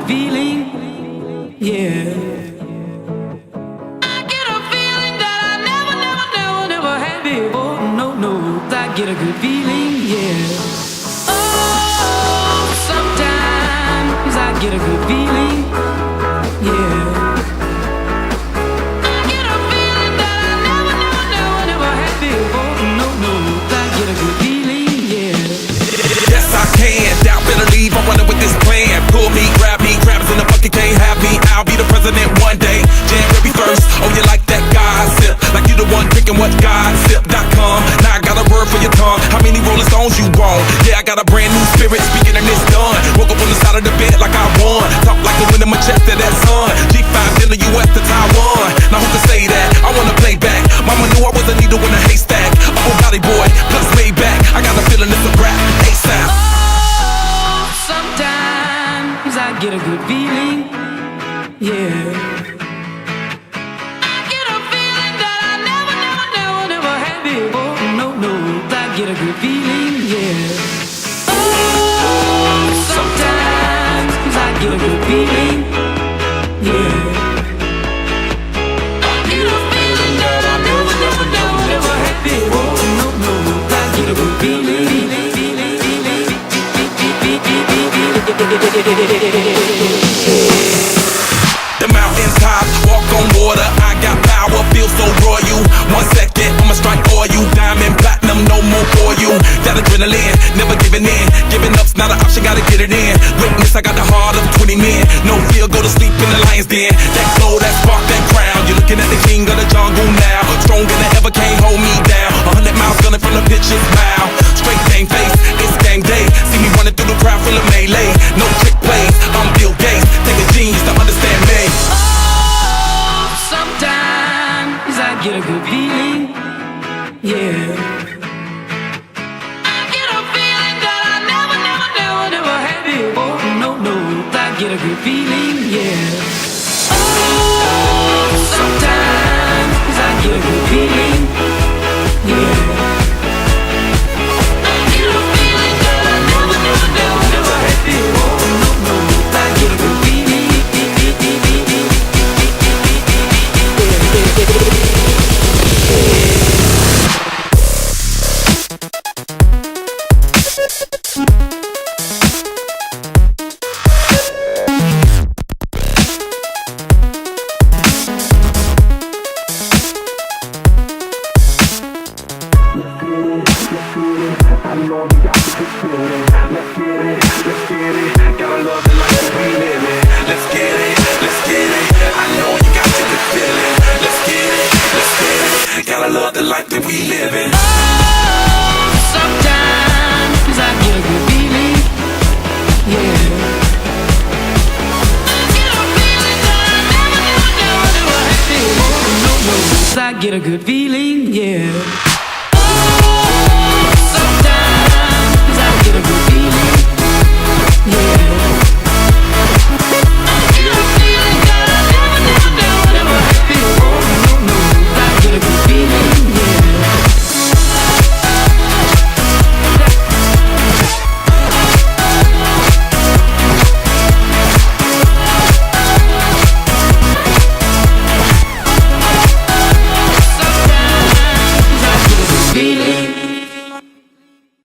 good feeling, yeah. I get a feeling that I never had before. No, I get a good feeling, yeah. Oh, sometimes I get a good feeling, yeah. I get a feeling that I never had before. No, I get a good feeling, yeah. Yes, I can. Doubt, better leave. I'm running with this plan. Pull me, grab us in the bucket, can't have me. I'll be the president one day. January 1st. Oh, you like that gossip? Like you the one drinking what gossip.com. Now I got a word for your tongue. How many Rolling Stones you want? Yeah, I got a brand new spirit speaking and it's done. Woke up on the side of the bed like I won. Talk like the wind in my chest to that sun. G5 in the US to Taiwan. Now who can say that? I wanna play back. Mama knew I was a needle in a haystack. Oh, body boy, plus way back. I got a feeling it's a rap. ASAP. Oh, sometimes I get a good feeling, yeah. I get a feeling that I never had before. No, I get a good feeling, yeah. Oh, sometimes I get a good feeling, yeah. I get a feeling that I never had before. No, I get a good feeling. The mountain top, walk on water. I got power, feel so royal. 1 second, I'ma strike for you. Diamond, platinum, no more for you. That adrenaline, never giving in. Giving up's not an option, gotta get it in. Witness, I got the heart of 20 men. No fear, go to sleep in the lion's den. That glow, that spark, that crown. You're looking at the king of the jungle now. Stronger than ever, can't hold me down. 100 miles gunning from the pitcher's mouth. Straight game face, it's game day. See me running through the crowd full of melee. No trick plays, I'm Bill Gates. Take a genius to understand me. Oh, sometimes I get a good feeling, yeah. I get a feeling that I never had before. No, I get a good feeling, yeah. Oh, sometimes I get a good feeling, yeah. I get a feeling that I never had before. No, I get a good feeling. I know you got the good feeling. Let's get it. Gotta love it like we live it. Let's get it. I know you got the good feeling. Let's get it. Gotta love the life that we live in. Oh, sometimes I get a good feeling, yeah. I get a feeling that I never had before. No, I get a good feeling, yeah.